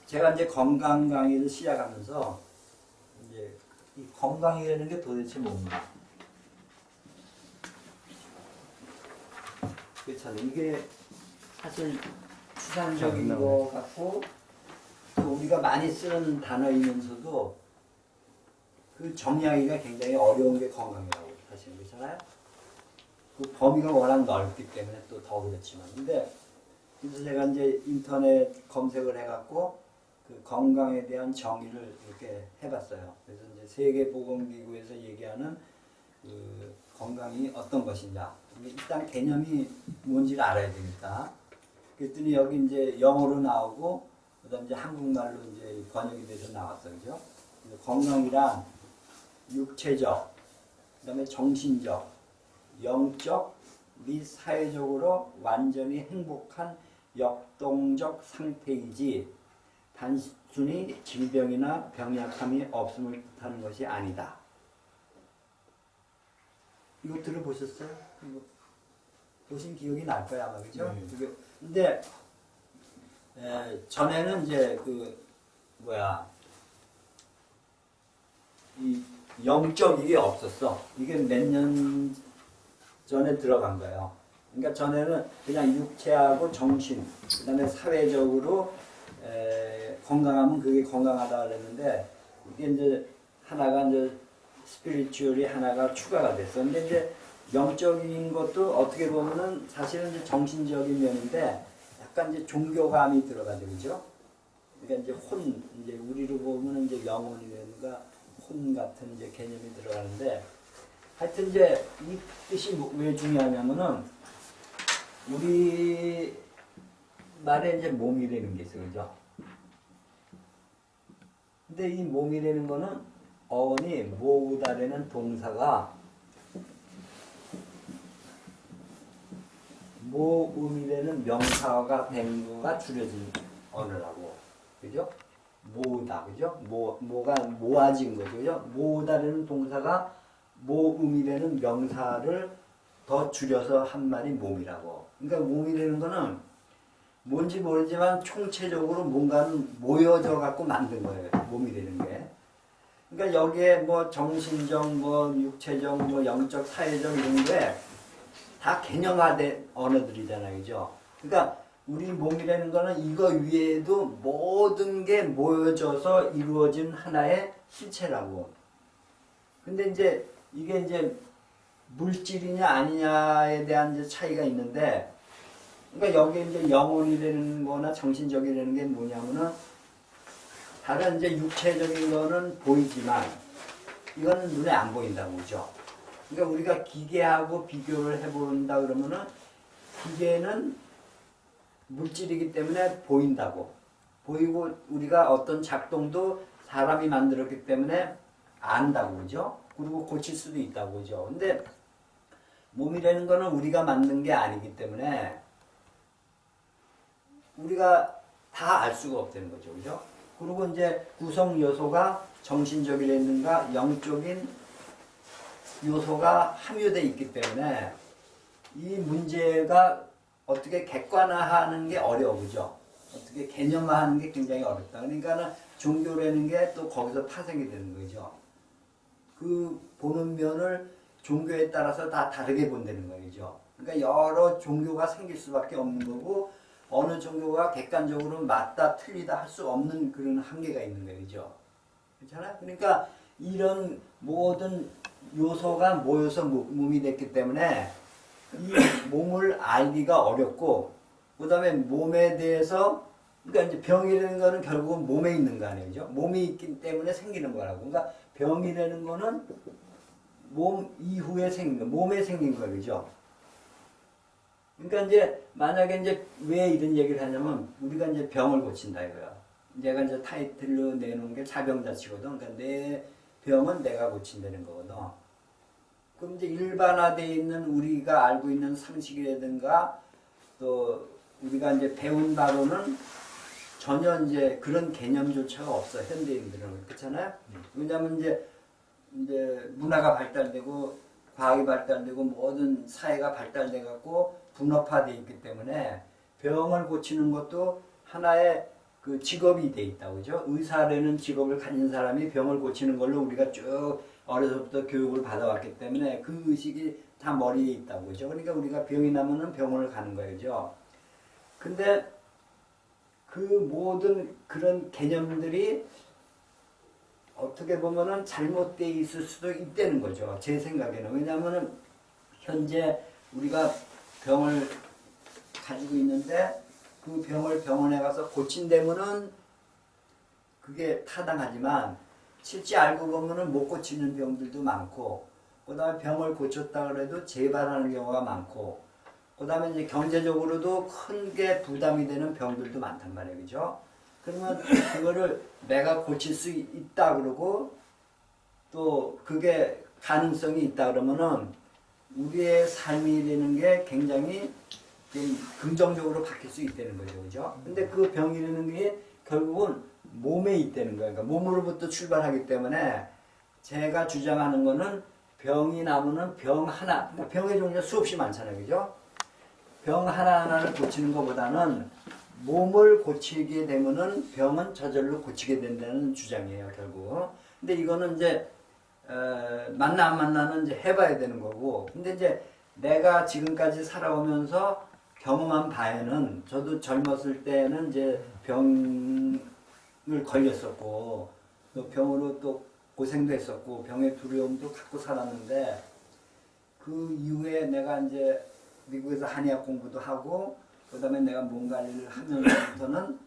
제가 이제 건강 강의를 시작하면서 이제 이 건강이라는 게 도대체 뭡니까? 그렇잖아요. 이게 사실 추상적인 것 같고 또 우리가 많이 쓰는 단어이면서도 그 정의하기가 굉장히 어려운 게 건강이라고 사실 그렇잖아요. 그 범위가 워낙 넓기 때문에 또 더 그렇지만 근데 그래서 제가 이제 인터넷 검색을 해갖고 그 건강에 대한 정의를 이렇게 해봤어요. 그래서 이제 세계보건기구에서 얘기하는 그 건강이 어떤 것이냐. 일단 개념이 뭔지를 알아야 되니까. 그랬더니 여기 이제 영어로 나오고 그다음 이제 한국말로 이제 번역이 돼서 나왔어요, 그죠? 건강이란 육체적, 그다음에 정신적, 영적 및 사회적으로 완전히 행복한 역동적 상태이지 단순히 질병이나 병약함이 없음을 뜻하는 것이 아니다. 이거 들어보셨어요? 이거 보신 기억이 날 거야 아마 그죠? 근데 전에는 이제 이 영적 이게 없었어. 이게 몇 년 전에 들어간 거예요. 그러니까 전에는 그냥 육체하고 정신, 그다음에 사회적으로 건강하면 그게 건강하다 그랬는데 이게 이제 하나가 이제 스피리추얼이 하나가 추가가 됐어. 근데 이제 영적인 것도 어떻게 보면은 사실은 이제 정신적인 면인데 약간 이제 종교감이 들어가죠, 그죠? 그러니까 이제 이제 우리로 보면 이제 영혼이라든가 혼 같은 이제 개념이 들어가는데 하여튼 이제 이 뜻이 왜 중요하냐면은 우리 말에 이제 몸이라는 게 있어요, 그죠? 근데 이 몸이라는 거는 어원이 모으다라는 동사가 모음이라는 명사가 된 거가 줄여진 언어라고, 그죠? 모으다, 그죠? 모가 모아진 거죠, 그죠? 모으다라는 동사가 모음이라는 명사를 더 줄여서 한 말이 몸이라고. 그러니까 몸이라는 거는 뭔지 모르지만 총체적으로 뭔가는 모여져 갖고 만든 거예요. 몸이라는 게. 그러니까 여기에 뭐 정신적, 뭐 육체적, 뭐 영적, 사회적 이런 게 다 개념화된 언어들이잖아요, 그죠? 그러니까 우리 몸이라는 거는 이거 위에도 모든 게 모여져서 이루어진 하나의 실체라고. 근데 이제 이게 이제 물질이냐 아니냐에 대한 이제 차이가 있는데, 그러니까 여기에 이제 영혼이라는 거나 정신적이라는 게 뭐냐면은 다른 이제 육체적인 거는 보이지만 이거는 눈에 안 보인다고, 그죠? 그러니까 우리가 기계하고 비교를 해본다 그러면은 기계는 물질이기 때문에 보인다고. 보이고 우리가 어떤 작동도 사람이 만들었기 때문에 안다고, 그죠? 그리고 고칠 수도 있다고, 그죠? 근데 몸이라는 거는 우리가 만든 게 아니기 때문에 우리가 다 알 수가 없다는 거죠, 그죠? 그리고 이제 구성 요소가 정신적이라든가 영적인 요소가 함유되어 있기 때문에 이 문제가 어떻게 객관화하는 게 어려워, 그죠? 어떻게 개념화하는 게 굉장히 어렵다. 그러니까는 종교라는 게 또 거기서 파생이 되는 거죠. 그 보는 면을 종교에 따라서 다 다르게 본다는 거죠. 그러니까 여러 종교가 생길 수밖에 없는 거고 어느 종교가 객관적으로 맞다 틀리다 할 수 없는 그런 한계가 있는 거죠. 그렇잖아요? 그러니까 이런 모든 요소가 모여서 몸이 됐기 때문에 이 몸을 알기가 어렵고 그 다음에 몸에 대해서 그러니까 이제 병이라는 거는 결국은 몸에 있는 거 아니에요? 몸이 있기 때문에 생기는 거라고. 그러니까 병이라는 거는 몸 이후에 생긴 거, 몸에 생긴 거예요, 그죠? 그러니까 이제 만약에 이제 왜 이런 얘기를 하냐면 우리가 이제 병을 고친다 이거야. 내가 이제 타이틀로 내놓은 게 자병자치거든. 그러니까 내 병은 내가 고친다는 거거든. 그럼 이제 일반화되어 있는 우리가 알고 있는 상식이라든가 또 우리가 이제 배운 바로는 전혀 이제 그런 개념조차가 없어, 현대인들은. 그렇잖아요? 왜냐면 이제 문화가 발달되고 과학이 발달되고 모든 사회가 발달돼 갖고 분업화되어 있기 때문에 병을 고치는 것도 하나의 그 직업이 돼 있다고 그죠? 의사라는 직업을 가진 사람이 병을 고치는 걸로 우리가 쭉 어려서부터 교육을 받아왔기 때문에 그 의식이 다 머리에 있다고 그죠? 그러니까 우리가 병이 나면은 병원을 가는 거예요, 그죠? 근데 그 모든 그런 개념들이 어떻게 보면은 잘못되어 있을 수도 있다는 거죠. 제 생각에는. 왜냐하면은 현재 우리가 병을 가지고 있는데 그 병을 병원에 가서 고친다면은 그게 타당하지만 실제 알고 보면은 못 고치는 병들도 많고 그 다음에 병을 고쳤다 그래도 재발하는 경우가 많고 그 다음에 이제 경제적으로도 큰 게 부담이 되는 병들도 많단 말이에요. 그죠? 그러면 그거를 내가 고칠 수 있다 그러고 또 그게 가능성이 있다 그러면은 우리의 삶이 되는 게 굉장히 좀 긍정적으로 바뀔 수 있다는 거죠. 그죠? 근데 그 병이라는 게 결국은 몸에 있다는 거예요. 그러니까 몸으로부터 출발하기 때문에 제가 주장하는 거는 병이 나면은 병 하나, 병의 종류가 수없이 많잖아요. 그죠? 병 하나하나를 고치는 것보다는 몸을 고치게 되면은 병은 저절로 고치게 된다는 주장이에요, 결국. 근데 이거는 이제, 만나 안 만나는 이제 해봐야 되는 거고. 근데 이제 내가 지금까지 살아오면서 경험한 바에는 저도 젊었을 때는 이제 병을 걸렸었고, 또 병으로 또 고생도 했었고, 병의 두려움도 갖고 살았는데, 그 이후에 내가 이제 미국에서 한의학 공부도 하고 그 다음에 내가 몸 관리를 하면서부터는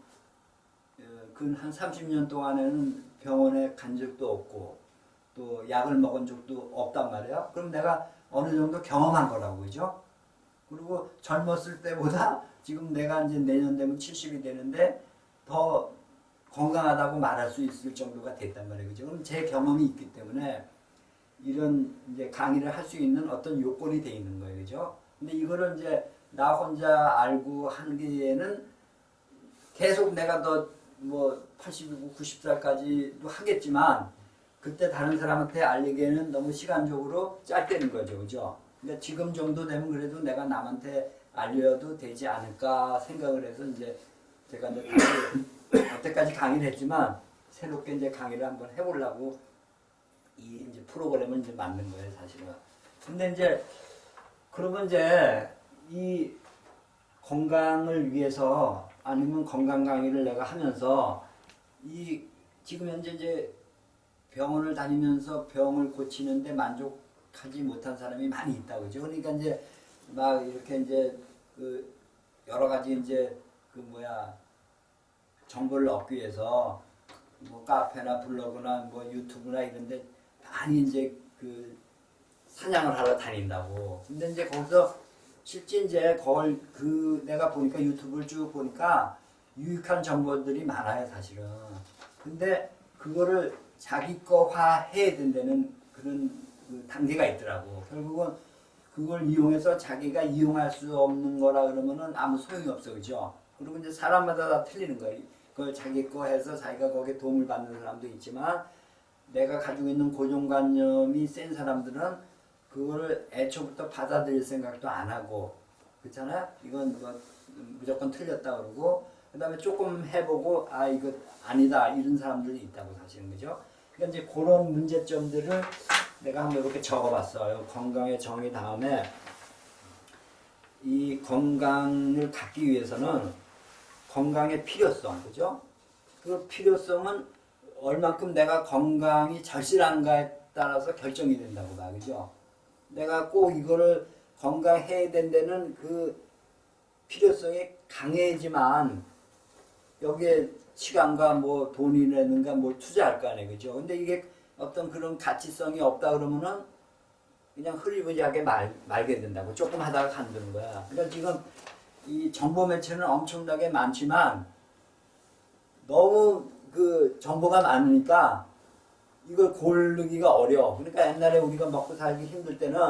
그 한 30년 동안에는 병원에 간 적도 없고 또 약을 먹은 적도 없단 말이에요. 그럼 내가 어느 정도 경험한 거라고 그죠? 그리고 젊었을 때보다 지금 내가 이제 내년 되면 70이 되는데 더 건강하다고 말할 수 있을 정도가 됐단 말이에요. 그죠? 그럼 제 경험이 있기 때문에 이런 이제 강의를 할 수 있는 어떤 요건이 돼 있는 거예요. 그죠? 근데 이거를 이제 나 혼자 알고 하기에는 계속 내가 더 뭐 80이고 90살까지도 하겠지만 그때 다른 사람한테 알리기에는 너무 시간적으로 짧다는 거죠. 그죠? 그러니까 지금 정도 되면 그래도 내가 남한테 알려도 되지 않을까 생각을 해서 이제 제가 이제 다시 여태까지 강의를 했지만 새롭게 이제 강의를 한번 해보려고 이 이제 프로그램을 이제 만든 거예요, 사실은. 근데 이제 그러면 이제 이 건강을 위해서 아니면 건강 강의를 내가 하면서 이 지금 현재 이제 병원을 다니면서 병을 고치는데 만족하지 못한 사람이 많이 있다 그죠? 그러니까 이제 막 이렇게 이제 그 여러 가지 이제 그 뭐야 정보를 얻기 위해서 뭐 카페나 블로그나 뭐 유튜브나 이런데 많이 이제 그 사냥을 하러 다닌다고. 근데 이제 거기서 실제 이제 그걸 그 내가 보니까 유튜브를 쭉 보니까 유익한 정보들이 많아요, 사실은. 근데 그거를 자기 거화 해야 된다는 그런 그 단계가 있더라고. 결국은 그걸 이용해서 자기가 이용할 수 없는 거라 그러면은 아무 소용이 없어, 그죠? 그리고 이제 사람마다 다 틀리는 거예요. 그걸 자기 거 해서 자기가 거기에 도움을 받는 사람도 있지만 내가 가지고 있는 고정관념이 센 사람들은 그거를 애초부터 받아들일 생각도 안 하고 그렇잖아요? 이건 뭐 무조건 틀렸다 그러고 그 다음에 조금 해보고 아 이거 아니다 이런 사람들이 있다고 사실은 그죠? 그러니까 이제 그런 문제점들을 내가 한번 이렇게 적어봤어요. 건강의 정의 다음에 이 건강을 갖기 위해서는 건강의 필요성 그죠? 그 필요성은 얼만큼 내가 건강이 절실한가에 따라서 결정이 된다고 봐 그죠? 내가 꼭 이거를 건강해야 된다는 그 필요성이 강해지만 여기에 시간과 뭐 돈이라든가 뭘 투자할 거 아니에요. 그죠? 근데 이게 어떤 그런 가치성이 없다 그러면은 그냥 흐리부지하게 말게 된다고. 조금 하다가 간다는 거야. 그러니까 지금 이 정보 매체는 엄청나게 많지만 너무 그 정보가 많으니까 이걸 고르기가 어려워. 그러니까 옛날에 우리가 먹고 살기 힘들 때는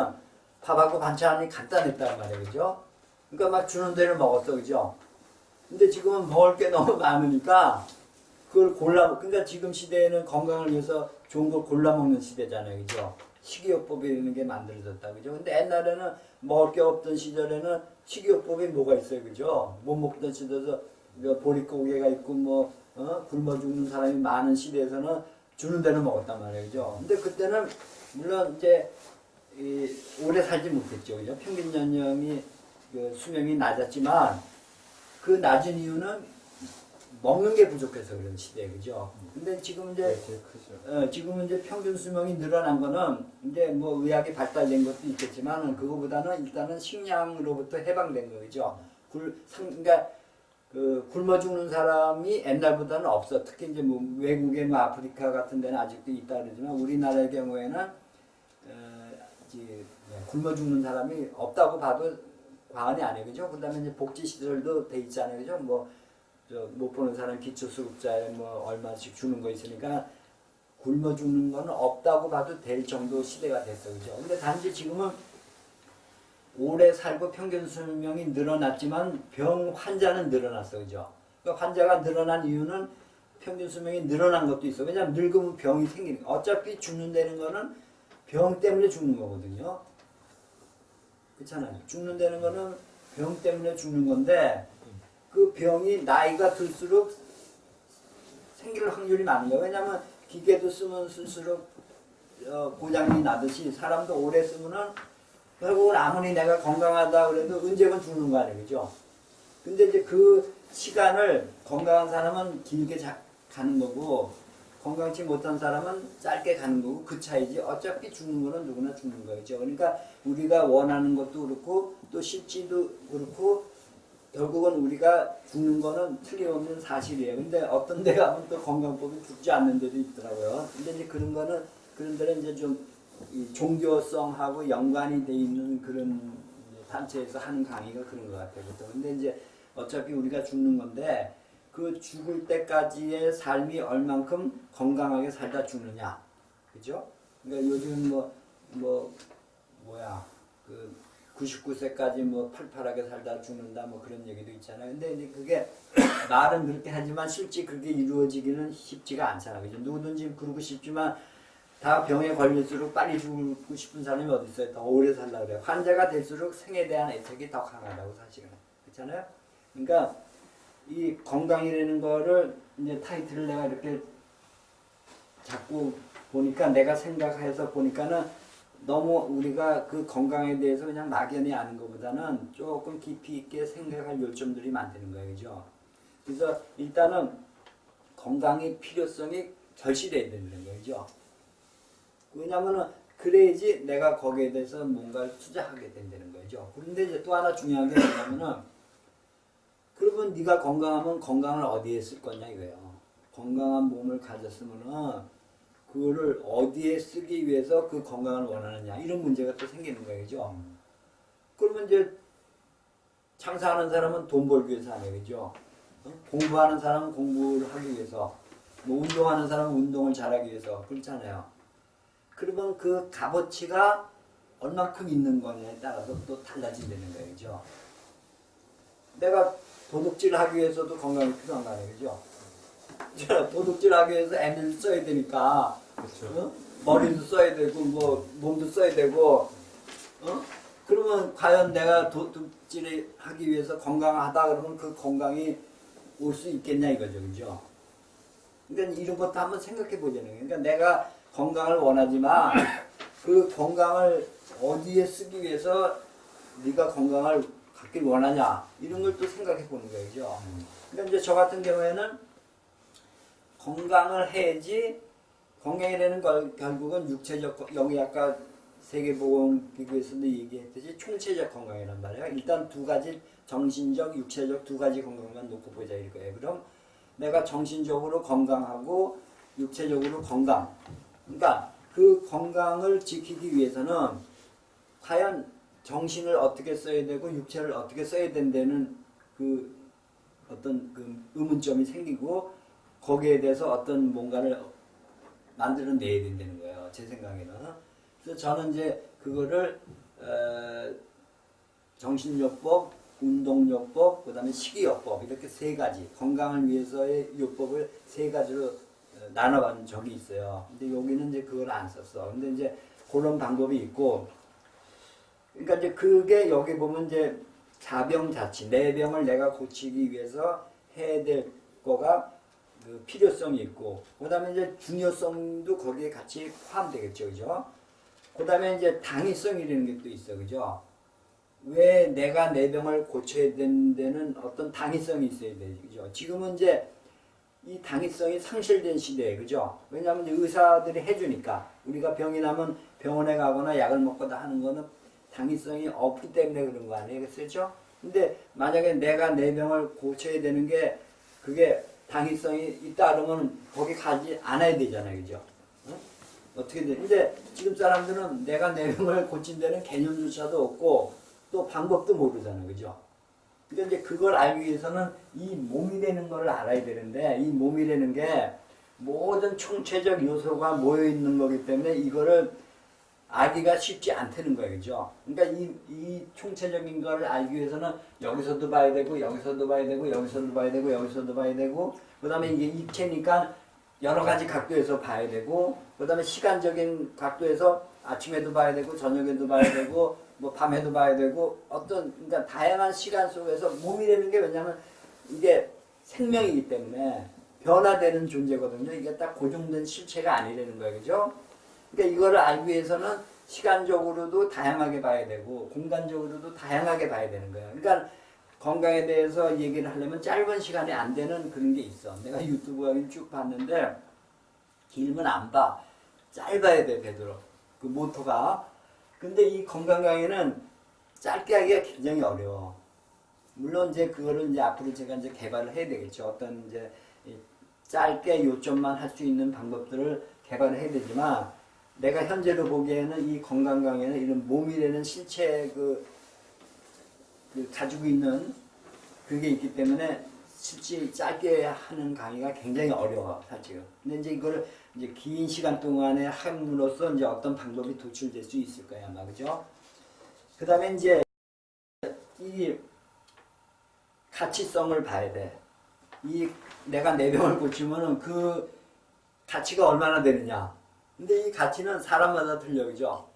밥하고 반찬이 간단했단 말이에요. 그죠? 그러니까 막 주는 대로 먹었어. 그죠? 근데 지금은 먹을 게 너무 많으니까 그걸 그러니까 지금 시대에는 건강을 위해서 좋은 걸 골라 먹는 시대잖아요. 그죠? 식이요법이라는 게 만들어졌다. 그죠? 근데 옛날에는 먹을 게 없던 시절에는 식이요법이 뭐가 있어요. 그죠? 못 먹던 시절에서 보릿고개가 있고 굶어 죽는 사람이 많은 시대에서는 주는 데는 먹었단 말이에요. 그죠? 근데 그때는 물론 이제 오래 살지 못했죠. 그죠? 평균 연령이 그 수명이 낮았지만 그 낮은 이유는 먹는 게 부족해서 그런 시대, 그죠? 근데 지금 이제 지금은 이제 평균 수명이 늘어난 거는 이제 뭐 의학이 발달된 것도 있겠지만 그거보다는 일단은 식량으로부터 해방된 거죠. 그러니까 그 굶어 죽는 사람이 옛날보다는 없어. 특히 이제 뭐 외국의 뭐 아프리카 같은 데는 아직도 있다 그러지만 우리나라의 경우에는 이제 굶어 죽는 사람이 없다고 봐도 과언이 아니에요, 그죠? 그다음에 이제 복지 시설도 돼 있잖아요, 그죠? 뭐 못 보는 사람 기초수급자에 뭐 얼마씩 주는 거 있으니까 굶어 죽는 거는 없다고 봐도 될 정도 시대가 됐어, 그죠? 근데 단지 지금은 오래 살고 평균 수명이 늘어났지만 병 환자는 늘어났어, 그죠? 그러니까 환자가 늘어난 이유는 평균 수명이 늘어난 것도 있어. 왜냐하면 늙으면 병이 생기니까. 어차피 죽는다는 거는 병 때문에 죽는 거거든요. 그렇잖아요. 죽는다는 거는 병 때문에 죽는 건데 그 병이 나이가 들수록 생길 확률이 많은 거예요. 왜냐하면 기계도 쓰면 쓸수록 고장이 나듯이 사람도 오래 쓰면은 결국은 아무리 내가 건강하다 그래도 언제건 죽는 거 아니에요, 그죠? 근데 이제 그 시간을 건강한 사람은 길게 가는 거고 건강치 못한 사람은 짧게 가는 거고 그 차이지. 어차피 죽는 거는 누구나 죽는 거죠. 그러니까 우리가 원하는 것도 그렇고 또 실지도 그렇고 결국은 우리가 죽는 거는 틀림없는 사실이에요. 근데 어떤 데 가면 또 건강법이 죽지 않는 데도 있더라고요. 근데 이제 그런 거는 그런 데는 이제 좀 종교성하고 연관이 돼 있는 그런 단체에서 하는 강의가 그런 것 같아요. 근데 이제 어차피 우리가 죽는 건데 그 죽을 때까지의 삶이 얼만큼 건강하게 살다 죽느냐, 그죠? 그러니까 요즘 그 99세까지 뭐 팔팔하게 살다 죽는다 뭐 그런 얘기도 있잖아요. 근데 이제 그게 말은 그렇게 하지만 실제 그게 이루어지기는 쉽지가 않잖아요. 그죠? 누구든지 그러고 싶지만 다 병에 걸릴수록 빨리 죽고 싶은 사람이 어디 있어요? 더 오래 살라 그래요. 환자가 될수록 생에 대한 애착이 더 강하다고 사실은. 그렇잖아요? 그러니까 이 건강이라는 거를 이제 타이틀을 내가 이렇게 자꾸 보니까 내가 생각해서 보니까는 너무 우리가 그 건강에 대해서 그냥 막연히 아는 것보다는 조금 깊이 있게 생각할 요점들이 많다는 거예요. 그죠? 그래서 일단은 건강의 필요성이 절실해야 되는 거죠. 왜냐면은 그래야지 내가 거기에 대해서 뭔가를 투자하게 된다는 거죠. 그런데 이제 또 하나 중요한 게 뭐냐면은 그러면 네가 건강하면 건강을 어디에 쓸 거냐 이거예요. 건강한 몸을 가졌으면은 그거를 어디에 쓰기 위해서 그 건강을 원하느냐 이런 문제가 또 생기는 거예요, 그죠? 그러면 이제 장사하는 사람은 돈 벌기 위해서 하는 거죠. 공부하는 사람은 공부를 하기 위해서, 뭐 운동하는 사람은 운동을 잘하기 위해서 그렇잖아요. 그러면 그 값어치가 얼마큼 있는 거냐에 따라서 또 달라진다는 거예요, 그죠? 내가 도둑질 하기 위해서도 건강이 필요한 거 아니에요, 그죠? 도둑질 하기 위해서 에너지 써야 되니까 그렇죠. 머리도 써야 되고 뭐 몸도 써야 되고 그러면 과연 내가 도둑질 하기 위해서 건강하다 그러면 그 건강이 올 수 있겠냐 이거죠, 그죠? 그러니까 이런 것도 한번 생각해 보자는 거예요. 그러니까 내가 건강을 원하지만 그 건강을 어디에 쓰기 위해서 네가 건강을 갖길 원하냐 이런 걸 또 생각해 보는 거예요, 그죠? 그러니까 이제 저 같은 경우에는 건강을 해야지 건강이라는 걸 결국은 육체적 여기 아까 세계보건기구에서도 얘기했듯이 총체적 건강이란 말이에요. 일단 두 가지 정신적, 육체적 두 가지 건강만 놓고 보자 이거예요. 그럼 내가 정신적으로 건강하고 육체적으로 건강. 그러니까 그 건강을 지키기 위해서는 과연 정신을 어떻게 써야 되고 육체를 어떻게 써야 된다는 그 어떤 그 의문점이 생기고 거기에 대해서 어떤 뭔가를 만들어내야 된다는 거예요. 제 생각에는. 그래서 저는 이제 그거를 정신요법, 운동요법, 그 다음에 식이요법 이렇게 세 가지 건강을 위해서의 요법을 세 가지로 나눠본 적이 있어요. 근데 여기는 이제 그걸 안 썼어. 근데 이제 그런 방법이 있고 그러니까 이제 그게 여기 보면 이제 자병자치, 내 병을 내가 고치기 위해서 해야 될 거가 그 필요성이 있고, 그 다음에 이제 중요성도 거기에 같이 포함되겠죠, 그죠? 그 다음에 이제 당위성이라는 게 또 있어, 그죠? 왜 내가 내 병을 고쳐야 되는 데는 어떤 당위성이 있어야 돼, 그죠? 지금은 이제 이 당위성이 상실된 시대에, 그죠? 왜냐하면 이제 의사들이 해주니까 우리가 병이 나면 병원에 가거나 약을 먹거나 하는 거는 당위성이 없기 때문에 그런 거 아니에요, 그렇죠? 근데 만약에 내가 내 병을 고쳐야 되는 게 그게 당위성이 있다 그러면 거기 가지 않아야 되잖아요, 그죠? 응? 어떻게 돼? 근데 지금 사람들은 내가 내 병을 고친 데는 개념조차도 없고 또 방법도 모르잖아요, 그죠? 근데 이제 그걸 알기 위해서는 이 몸이라는 걸 알아야 되는데, 이 몸이라는 게 모든 총체적 요소가 모여 있는 거기 때문에 이거를 알기가 쉽지 않다는 거예요, 그죠? 그러니까 이 총체적인 걸 알기 위해서는 여기서도 봐야 되고, 여기서도 봐야 되고, 여기서도 봐야 되고, 여기서도 봐야 되고, 그 다음에 이게 입체니까 여러 가지 각도에서 봐야 되고, 그 다음에 시간적인 각도에서 아침에도 봐야 되고, 저녁에도 봐야 되고, 뭐 밤에도 봐야 되고, 어떤, 그러니까 다양한 시간 속에서 몸이라는 게 왜냐면 이게 생명이기 때문에 변화되는 존재거든요. 이게 딱 고정된 실체가 아니라는 거예요, 그죠? 그러니까 이거를 알기 위해서는 시간적으로도 다양하게 봐야 되고 공간적으로도 다양하게 봐야 되는 거예요. 그러니까 건강에 대해서 얘기를 하려면 짧은 시간에 안 되는 그런 게 있어. 내가 유튜브 강의 쭉 봤는데 길면 안 봐. 짧아야 돼, 되도록. 그 모토가. 근데 이 건강 강의는 짧게 하기가 굉장히 어려워. 물론 이제 그거를 이제 앞으로 제가 이제 개발을 해야 되겠죠. 어떤 이제 짧게 요점만 할 수 있는 방법들을 개발을 해야 되지만 내가 현재로 보기에는 이 건강 강의는 이런 몸이라는 실체 그 가지고 있는 그게 있기 때문에 실제 짧게 하는 강의가 굉장히 어려워, 사실은. 근데 이제 이거를 이제 긴 시간 동안에 함으로써 이제 어떤 방법이 도출될 수 있을 거야, 아마, 그죠? 그 다음에 이제 이 가치성을 봐야 돼. 이 내가 내 병을 고치면은 그 가치가 얼마나 되느냐. 근데 이 가치는 사람마다 틀려, 그죠?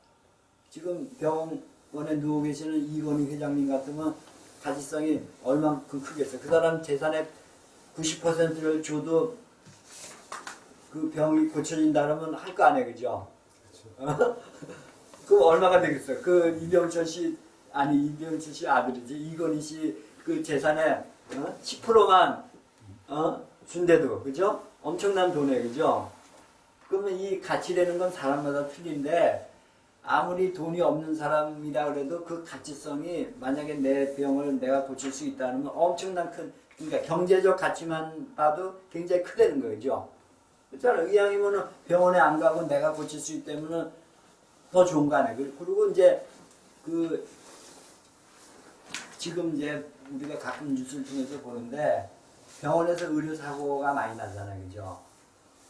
지금 병원에 누워 계시는 이건희 회장님 같으면 가치성이 얼만큼 크겠어요. 그 사람 재산의 90%를 줘도 그 병이 고쳐진다 그러면 할 거 아니에요, 그죠? 그렇죠. 그럼 얼마가 되겠어요? 그 이병철 씨 아들이지, 이건희 씨 그 재산의 10%만 준대도, 그죠? 엄청난 돈이에요, 그죠? 그러면 이 가치라는 건 사람마다 틀린데 아무리 돈이 없는 사람이라 그래도 그 가치성이 만약에 내 병을 내가 고칠 수 있다는 건 엄청난 큰, 그러니까 경제적 가치만 봐도 굉장히 크다는 거죠. 그렇잖아요. 이왕이면은 병원에 안 가고 내가 고칠 수 있기 때문에 더 좋은 거 아니에요. 그리고 이제 그 지금 이제 우리가 가끔 뉴스를 통해서 보는데 병원에서 의료사고가 많이 나잖아요, 그죠?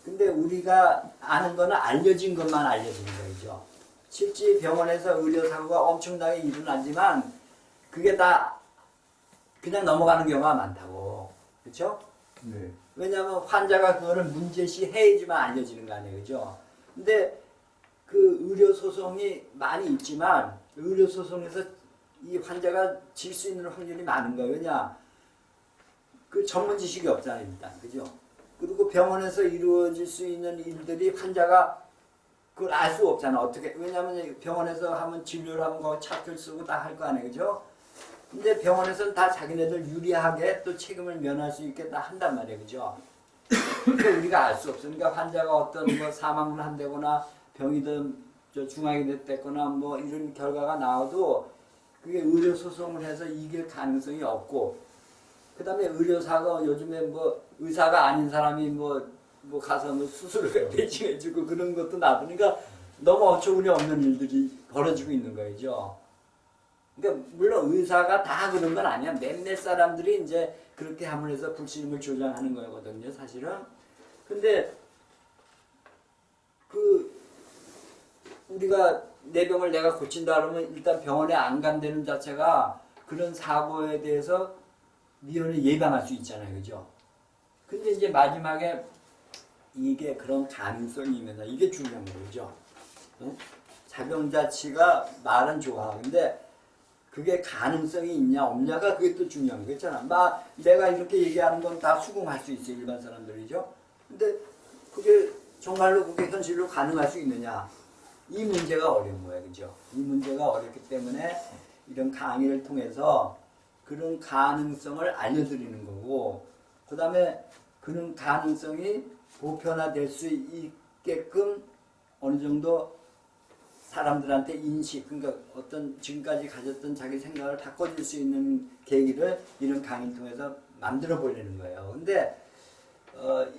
근데 우리가 아는 거는 알려진 것만 알려지는 거죠. 실제 병원에서 의료사고가 엄청나게 일어나지만 그게 다 그냥 넘어가는 경우가 많다고. 그렇죠? 네. 왜냐하면 환자가 그거를 문제시 해야지만 알려지는 거 아니에요, 그죠? 근데 그 의료소송이 많이 있지만 의료소송에서 이 환자가 질 수 있는 확률이 많은 거예요. 왜냐? 그 전문 지식이 없잖아요, 일단. 그죠? 그리고 병원에서 이루어질 수 있는 일들이 환자가 그걸 알 수 없잖아. 어떻게? 왜냐하면 병원에서 하면 진료를 하면 거기 차트를 쓰고 다 할 거 아니에요, 그죠? 근데 병원에서는 다 자기네들 유리하게 또 책임을 면할 수 있게 다 한단 말이에요, 그죠? 근데 우리가 알 수 없어. 그러니까 환자가 어떤 뭐 사망을 한다거나 병이든 중환이 됐거나 뭐 이런 결과가 나와도 그게 의료 소송을 해서 이길 가능성이 없고, 그 다음에 의료사가 요즘에 뭐 의사가 아닌 사람이 뭐 가서 뭐 수술을 대신해주고 그런 것도 나쁘니까 너무 어처구니 없는 일들이 벌어지고 있는 거죠. 그러니까 물론 의사가 다 그런 건 아니야. 몇몇 사람들이 이제 그렇게 함을 해서 불신임을 조장하는 거거든요, 사실은. 근데 그 우리가 내 병을 내가 고친다 그러면 일단 병원에 안 간다는 자체가 그런 사고에 대해서 미연을 예방할 수 있잖아요, 그죠? 근데 이제 마지막에 이게 그런 가능성이 있느냐, 이게 중요한 거죠. 응? 작용 자체가 말은 좋아. 근데 그게 가능성이 있냐 없냐가 그게 또 중요한 거 있잖아. 내가 이렇게 얘기하는 건 다 수긍할 수 있어 일반 사람들이죠. 근데 그게 정말로 그게 현실로 가능할 수 있느냐? 이 문제가 어려운 거예요, 그죠? 이 문제가 어렵기 때문에 이런 강의를 통해서 그런 가능성을 알려드리는 거고, 그 다음에 그런 가능성이 보편화될 수 있게끔 어느 정도 사람들한테 인식, 그러니까 어떤 지금까지 가졌던 자기 생각을 바꿔줄 수 있는 계기를 이런 강의를 통해서 만들어 보려는 거예요. 근데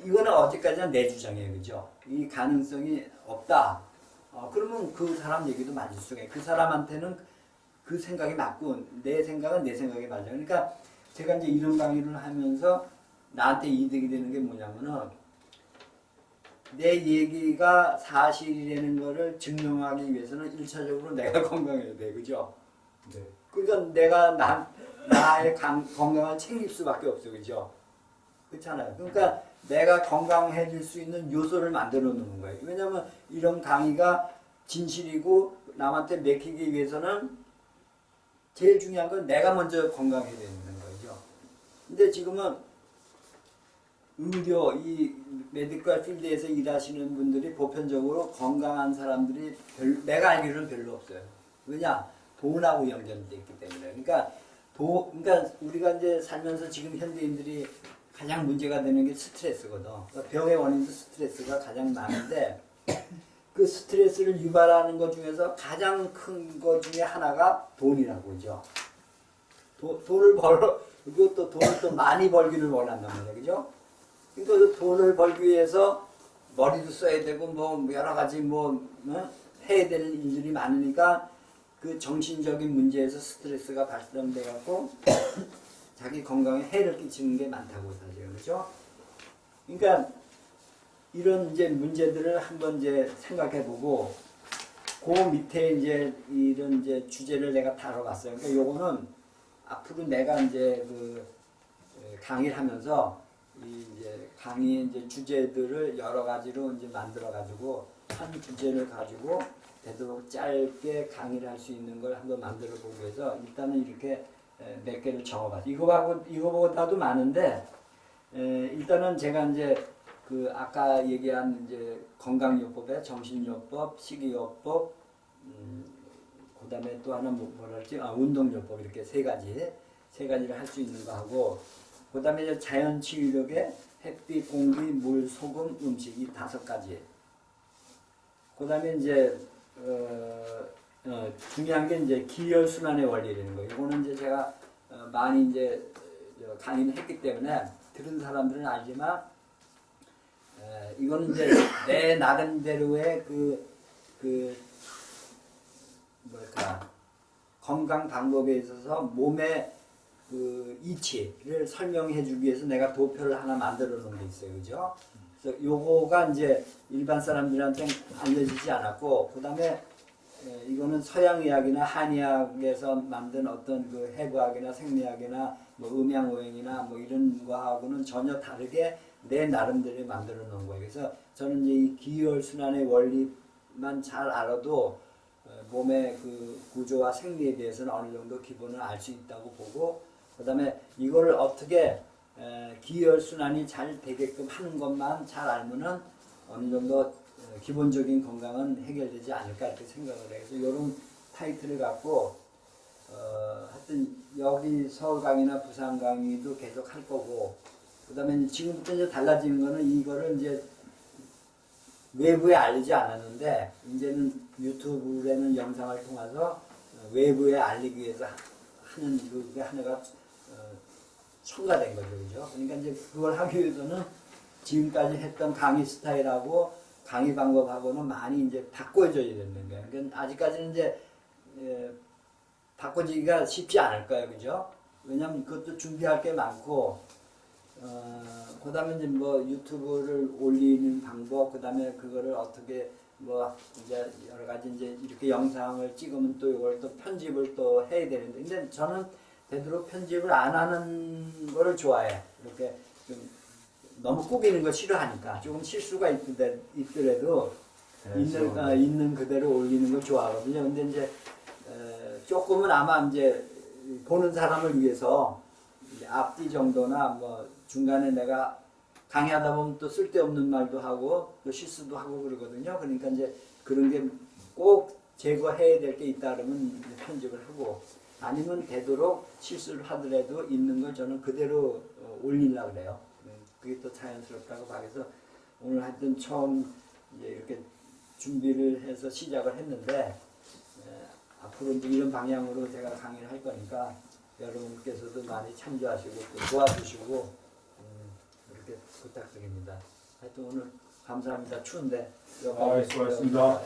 이거는 어제까지는 내 주장이에요, 그죠? 이 가능성이 없다. 그러면 그 사람 얘기도 맞을 수가 있어요. 그 사람한테는 그 생각이 맞고 내 생각은 내 생각이 맞아요. 그러니까 제가 이제 이런 강의를 하면서 나한테 이득이 되는 게 뭐냐면은 내 얘기가 사실이라는 거를 증명하기 위해서는 1차적으로 내가 건강해야 돼. 그죠? 네. 그러니까 내가 나의 건강을 챙길 수밖에 없어. 그죠? 그렇잖아요. 그러니까 내가 건강해질 수 있는 요소를 만들어 놓는 거예요. 왜냐면 이런 강의가 진실이고 남한테 맥히기 위해서는 제일 중요한 건 내가 먼저 건강해야 되는 거죠. 근데 지금은 의료, 이 메디컬 필드에서 일하시는 분들이 보편적으로 건강한 사람들이 내가 알기로는 별로 없어요. 왜냐? 돈하고 연결되어 있기 때문에. 그러니까 우리가 이제 살면서 지금 현대인들이 가장 문제가 되는 게 스트레스거든. 그러니까 병의 원인도 스트레스가 가장 많은데 그 스트레스를 유발하는 것 중에서 가장 큰 것 중에 하나가 돈이라고 그죠. 돈을 그리고 또 돈을 또 많이 벌기를 원한단 말이야. 그죠? 그러니까 그 돈을 벌기 위해서 머리도 써야 되고 뭐 여러 가지 해야 되는 일들이 많으니까 그 정신적인 문제에서 스트레스가 발생돼 갖고 자기 건강에 해를 끼치는 게 많다고 사실 그렇죠? 그러니까 이런 이제 문제들을 한번 이제 생각해보고 그 밑에 이제 이런 이제 주제를 내가 다뤄봤어요. 그러니까 요거는 앞으로 내가 이제 그 강의를 하면서 이 이제 강의 이제 주제들을 여러 가지로 이제 만들어 가지고 한 주제를 가지고 되도록 짧게 강의를 할 수 있는 걸 한번 만들어 보기 위해서 일단은 이렇게 몇 개를 적어봤어요. 이거보다도 많은데 일단은 제가 이제 그 아까 얘기한 이제 건강요법에 정신요법, 식이요법, 그다음에 또 하나 뭐랄지 운동요법 이렇게 세 가지를 할 수 있는 거 하고. 그 다음에 이제 자연치유력에 햇빛, 공기, 물, 소금, 음식 이 5가지. 그 다음에 이제 중요한 게 이제 기혈순환의 원리라는 거예요. 이거는 이제 제가 많이 이제 강의를 했기 때문에 들은 사람들은 알지만 이거는 이제 내 나름대로의 건강 방법에 있어서 몸의 그 이치를 설명해 주기 위해서 내가 도표를 하나 만들어 놓은 게 있어요. 그죠? 그래서 요거가 이제 일반 사람들한테 알려지지 않았고, 그 다음에 이거는 서양의학이나 한의학에서 만든 어떤 그 해부학이나 생리학이나 뭐 음양오행이나 뭐 이런 거하고는 전혀 다르게 내 나름대로 만들어 놓은 거예요. 그래서 저는 이제 이 기혈순환의 원리만 잘 알아도 몸의 그 구조와 생리에 대해서는 어느 정도 기본을 알 수 있다고 보고, 그 다음에 이거를 어떻게 기혈순환이 잘 되게끔 하는 것만 잘 알면은 어느 정도 기본적인 건강은 해결되지 않을까 이렇게 생각을 해요. 그래서 이런 타이틀을 갖고 하여튼 여기 서울 강의나 부산 강의도 계속 할 거고, 그 다음에 지금부터 이제 달라지는 거는 이거를 이제 외부에 알리지 않았는데 이제는 유튜브라는 영상을 통해서 외부에 알리기 위해서 하는 그게 하나가 첨가된 거죠, 그죠? 그러니까 이제 그걸 하기 위해서는 지금까지 했던 강의 스타일하고 강의 방법하고는 많이 이제 바꿔줘야 되는 거예요. 그러니까 아직까지는 이제 바꿔지기가 쉽지 않을 거예요, 그죠? 왜냐하면 그것도 준비할 게 많고, 그 다음에 이제 뭐 유튜브를 올리는 방법, 그 다음에 그거를 어떻게 뭐 이제 여러 가지 이제 이렇게 영상을 찍으면 또 이걸 또 편집을 또 해야 되는데, 근데 저는 되도록 편집을 안 하는 거를 좋아해. 이렇게 좀 너무 꾸미는 거 싫어하니까 조금 실수가 있더라도 있는 그대로 올리는 걸 좋아하거든요. 근데 이제 조금은 아마 이제 보는 사람을 위해서 이제 앞뒤 정도나 뭐 중간에 내가 강의하다 보면 또 쓸데없는 말도 하고 또 실수도 하고 그러거든요. 그러니까 이제 그런 게 꼭 제거해야 될 게 있다 그러면 이제 편집을 하고 아니면 되도록 실수를 하더라도 있는 걸 저는 그대로 올리려고 그래요. 그게 또 자연스럽다고 봐서 오늘 하여튼 처음 이제 이렇게 준비를 해서 시작을 했는데 앞으로 이제 이런 방향으로 제가 강의를 할 거니까 여러분께서도 많이 참조하시고 또 도와주시고 이렇게 부탁드립니다. 하여튼 오늘 감사합니다. 추운데. 수고하셨습니다.